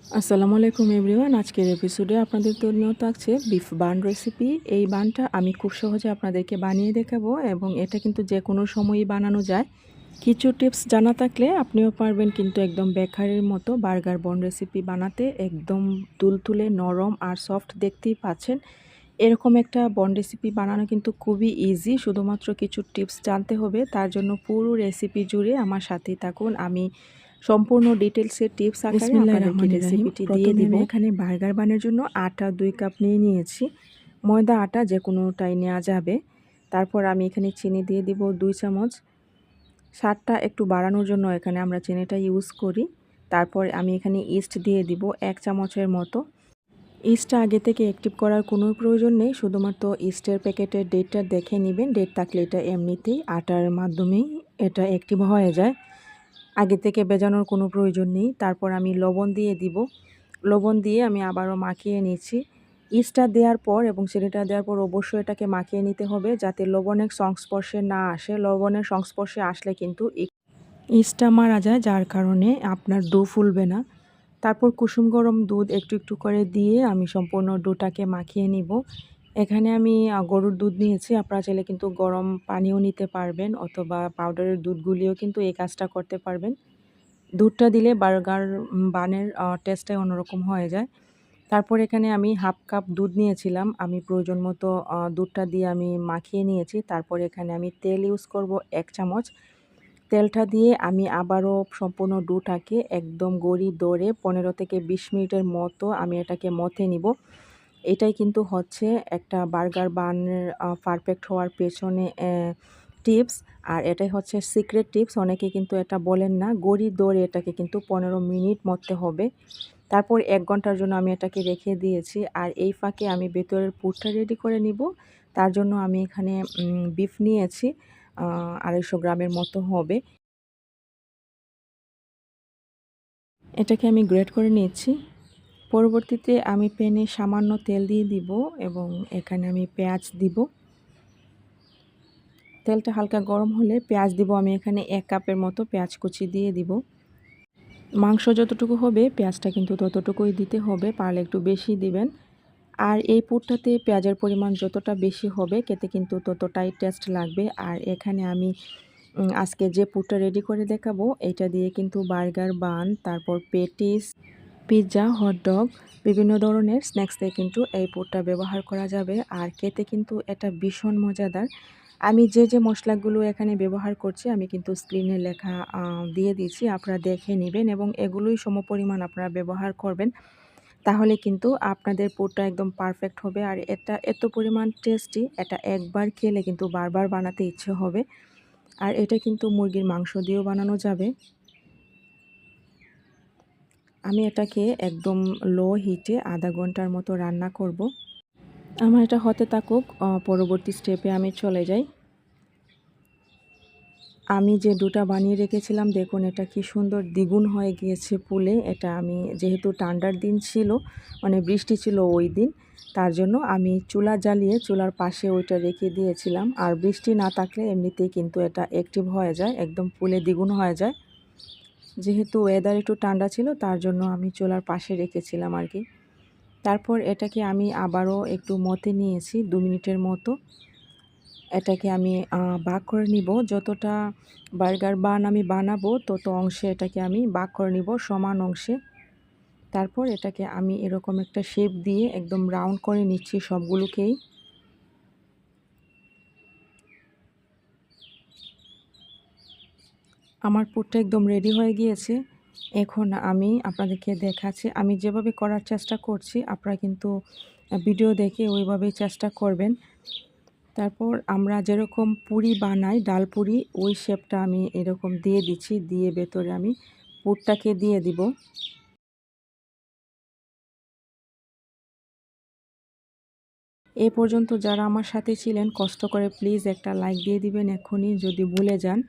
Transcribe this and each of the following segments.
আসসালামু আলাইকুম এভরিওয়ান। আজকের এপিসোডে আপনাদের জন্য থাকছে বিফ বান রেসিপি। এই বানটা আমি খুব সহজে আপনাদেরকে বানিয়ে দেখাবো এবং এটা কিন্তু যে কোনো সময়ই বানানো যায়। কিছু টিপস জানা থাকলে আপনিও পারবেন কিন্তু একদম বেকারের মতো বার্গার বন রেসিপি বানাতে। একদম তুলতুলে নরম আর সফট দেখতেই পাচ্ছেন। এরকম একটা বন রেসিপি বানানো কিন্তু খুবই ইজি। শুধুমাত্র কিছু টিপস জানতে হবে। তার জন্য পুরো রেসিপি জুড়ে আমার সাথেই থাকুন। আমি সম্পূর্ণ ডিটেলসের টিপস আকারে বিসমিল্লাহির আপনাদেরকে রহমানির রহিম। রেসিপিটি দিয়ে প্রথমে দিব। আমি এখানে বার্গার বানানোর জন্য আটা 2 কাপ নিয়ে নিয়েছি। ময়দা আটা যে কোনোটাই নেওয়া যাবে। তারপর আমি এখানে চিনি দিয়ে দিব 2 চামচ। স্বাদটা একটু বাড়ানোর জন্য এখানে আমরা চিনিটা ইউজ করি। তারপর আমি এখানে ইস্ট দিয়ে দিব 1 চামচের মতো। ইস্টটা আগে থেকে অ্যাক্টিভ করার কোনো প্রয়োজন নেই। শুধুমাত্র ইস্টের প্যাকেটের ডেটটা দেখে নেবেন। ডেট থাকলে এটা এমনিতেই আটার মাধ্যমেই এটা অ্যাক্টিভ হয়ে যায়। আগে থেকে ভেজানোর কোনো প্রয়োজন নেই। তারপর আমি লবণ দিয়ে দিব। লবণ দিয়ে আমি আবারও মাখিয়ে নিচ্ছি। ইস্টটা দেওয়ার পর এবং চিনিটা দেওয়ার পর অবশ্যই এটাকে মাখিয়ে নিতে হবে যাতে লবণের সংস্পর্শে না আসে। লবণের সংস্পর্শে আসলে কিন্তু ইস্টটা মারা যায়, যার কারণে আপনার ডো ফুলবে না। তারপর কুসুম গরম দুধ একটু একটু করে দিয়ে আমি সম্পূর্ণ ডোটাকে মাখিয়ে নিব। এখানে আমি গরুর দুধ নিয়েছি। আপনারা চাইলে কিন্তু গরম পানিও নিতে পারবেন অথবা পাউডারের দুধ গুলিয়েও কিন্তু এই কাজটা করতে পারবেন। দুধটা দিলে বার্গার বানের টেস্টটাই অন্যরকম হয়ে যায়। তারপর এখানে আমি হাফ কাপ দুধ নিয়েছিলাম। আমি প্রয়োজন মতো দুধটা দিয়ে আমি মাখিয়ে নিয়েছি। তারপর এখানে আমি তেল ইউজ করব 1 চামচ। তেলটা দিয়ে আমি আবারও সম্পূর্ণ ডোটাকে একদম গড়ি ধরে 15 থেকে 20 মিনিটের মতো আমি এটাকে মথে নিব। এটাই কিন্তু হচ্ছে একটা বার্গার বানের পারফেক্ট হওয়ার পেছনে টিপস। আর এটাই হচ্ছে সিক্রেট টিপস। অনেকে কিন্তু এটা বলেন না। গড়ি ধরে এটাকে কিন্তু 15 মিনিট মথতে হবে। তারপর 1 ঘন্টার জন্য আমি এটাকে রেখে দিয়েছি। আর এই ফাঁকে আমি ভেতরের পুরটা রেডি করে নিব। তার জন্য আমি এখানে বিফ নিয়েছি 250 গ্রামের মতো হবে। এটাকে আমি গ্রেট করে নিয়েছি। পরবর্তীতে আমি প্যানে সামান্য তেল দিয়ে দিব এবং এখানে আমি পেঁয়াজ দিব। তেলটা হালকা গরম হলে পেঁয়াজ দিব। আমি এখানে 1 কাপের মতো পেঁয়াজ কুচি দিয়ে দিব। মাংস যতটুকু হবে পেঁয়াজটা কিন্তু ততটুকুই দিতে হবে, পারলে একটু বেশি দিবেন। আর এই পুরটাতে পেঁয়াজের পরিমাণ যতটা বেশি হবে খেতে কিন্তু ততটাই টেস্ট লাগবে। আর এখানে আমি আজকে যে পুরটা রেডি করে দেখাবো এটা দিয়ে কিন্তু বার্গার বান, তারপর পেটিস, পিৎজা, হটডগ বিভিন্ন ধরনের স্ন্যাক্সে কিন্তু এই পুরটা ব্যবহার করা যাবে। আর খেতে কিন্তু এটা ভীষণ মজাদার। আমি যে মশলাগুলো এখানে ব্যবহার করছি আমি কিন্তু স্ক্রিনে লেখা দিয়ে দিয়েছি, আপনারা দেখে নেবেন এবং এগুলোই সমপরিমাণ আপনারা ব্যবহার করবেন। তাহলে কিন্তু আপনাদের পুরটা একদম পারফেক্ট হবে। আর এটা এত পরিমাণ টেস্টি, এটা একবার খেলে কিন্তু বারবার বানাতে ইচ্ছে হবে। আর এটা কিন্তু মুরগির মাংস দিয়েও বানানো যাবে। আমি এটাকে একদম লো হিটে আধা ঘন্টার মতো রান্না করব। আমার এটা হতে থাকুক। পরবর্তী স্টেপে আমি চলে যাই। আমি যে ডোটা বানিয়ে রেখেছিলাম দেখুন এটা কি সুন্দর দ্বিগুণ হয়ে গিয়েছে ফুলে। এটা আমি যেহেতু ঠান্ডার দিন ছিল, মানে বৃষ্টি ছিল ওই দিন, তার জন্য আমি চুলা জ্বালিয়ে চুলার পাশে ওইটা রেখে দিয়েছিলাম। আর বৃষ্টি না থাকলে এমনিতেই কিন্তু এটা অ্যাক্টিভ হয়ে যায়, একদম ফুলে দ্বিগুণ হয়ে যায়। যেহেতু ওয়েদার একটু ঠান্ডা ছিল তার জন্য আমি চুলার পাশে রেখেছিলাম আর কি। তারপর এটাকে আমি আবারও একটু মথে নিয়েছি 2 মিনিটের মতো। এটাকে আমি ভাগ করে নিব। যতটা বার্গার বান আমি বানাবো তত অংশে এটাকে আমি ভাগ করে নিব সমান অংশে। তারপর এটাকে আমি এরকম একটা শেপ দিয়ে একদম রাউন্ড করে নিচ্ছি সবগুলোকেই। আমার পুরটা একদম রেডি হয়ে গিয়েছে। এখন আমি আপনাদেরকে দেখাচ্ছি আমি যেভাবে করার চেষ্টা করছি, আপনারা কিন্তু ভিডিও দেখে ওইভাবেই চেষ্টা করবেন। তারপর আমরা যেরকম পুরি বানাই ডাল পুরি, ওই শেপটা আমি এরকম দিয়ে দিচ্ছি, দিয়ে ভেতরে আমি পুরটাকে দিয়ে দিব। এ পর্যন্ত যারা আমার সাথে ছিলেন কষ্ট করে প্লিজ একটা লাইক দিয়ে দিবেন এখনই যদি ভুলে যান।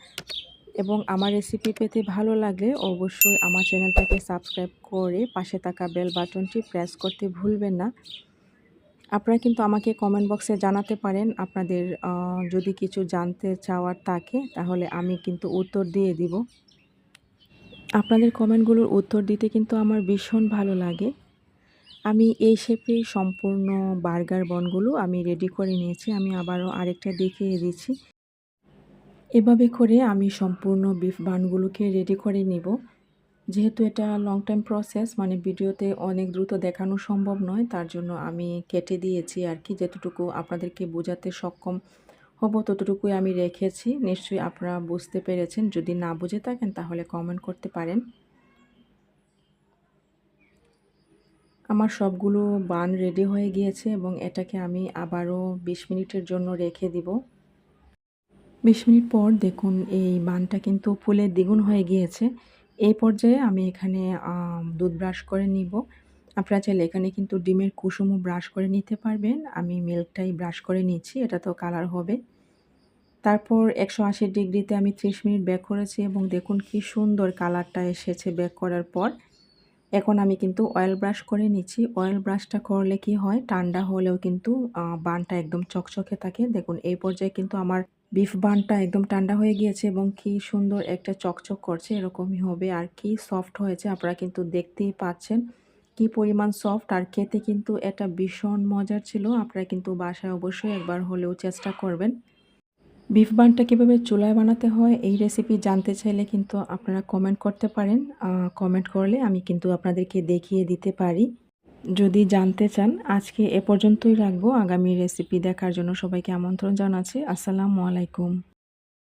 এবং আমার রেসিপি পেতে ভালো লাগলে অবশ্যই আমার চ্যানেলটাকে সাবস্ক্রাইব করে পাশে থাকা বেল বাটনটি প্রেস করতে ভুলবেন না। আপনারা কিন্তু আমাকে কমেন্ট বক্সে জানাতে পারেন আপনাদের যদি কিছু জানতে চাওয়ার থাকে, তাহলে আমি কিন্তু উত্তর দিয়ে দিব। আপনাদের কমেন্টগুলোর উত্তর দিতে কিন্তু আমার ভীষণ ভালো লাগে। আমি এই শেপেই সম্পূর্ণ বার্গার বনগুলো আমি রেডি করে নিয়েছি। আমি আবারও আরেকটা দেখিয়ে দিচ্ছি। এভাবে করে আমি সম্পূর্ণ বিফ বানগুলোকে রেডি করে নিব। যেহেতু এটা লং টাইম প্রসেস, মানে ভিডিওতে অনেক দ্রুত দেখানো সম্ভব নয়, তার জন্য আমি কেটে দিয়েছি আর কি। যতটুকু আপনাদেরকে বোঝাতে সক্ষম হব ততটুকুই আমি রেখেছি। নিশ্চয়ই আপনারা বুঝতে পেরেছেন। যদি না বুঝে থাকেন তাহলে কমেন্ট করতে পারেন। আমার সবগুলো বান রেডি হয়ে গিয়েছে এবং এটাকে আমি আবারও 20 মিনিটের জন্য রেখে দিব। 20 মিনিট পর দেখুন এই বানটা কিন্তু ফুলে দ্বিগুণ হয়ে গিয়েছে। এই পর্যায়ে আমি এখানে দুধ ব্রাশ করে নিব। আপনারা চাইলে এখানে কিন্তু ডিমের কুসুমও ব্রাশ করে নিতে পারবেন। আমি মিল্কটাই ব্রাশ করে নিচ্ছি, এটা তো কালার হবে। তারপর 180 ডিগ্রিতে আমি 30 মিনিট বেক করেছি এবং দেখুন কি সুন্দর কালারটা এসেছে বেক করার পর। এখন আমি কিন্তু অয়েল ব্রাশ করে নিচ্ছি। অয়েল ব্রাশটা করলে কি হয়, ঠান্ডা হলেও কিন্তু বানটা একদম চকচকে থাকে। দেখুন এই পর্যায়ে কিন্তু আমার বিফ বানটা একদম ঠান্ডা হয়ে গিয়েছে এবং কি সুন্দর একটা চকচক করছে, এরকমই হবে। আর কি সফট হয়েছে আপনারা কিন্তু দেখতেই পাচ্ছেন কি পরিমাণ সফট, আর খেতে কিন্তু এটা ভীষণ মজার ছিল। আপনারা কিন্তু বাসায় অবশ্যই একবার হলেও চেষ্টা করবেন। বিফ বানটা কীভাবে চুলায় বানাতে হয় এই রেসিপি জানতে চাইলে কিন্তু আপনারা কমেন্ট করতে পারেন। কমেন্ট করলে আমি কিন্তু আপনাদেরকে দেখিয়ে দিতে পারি যদি জানতে চান। আজকে এ পর্যন্তই রাখবো। আগামী রেসিপি দেখার জন্য সবাইকে আমন্ত্রণ জানাচ্ছি। আসসালামু আলাইকুম।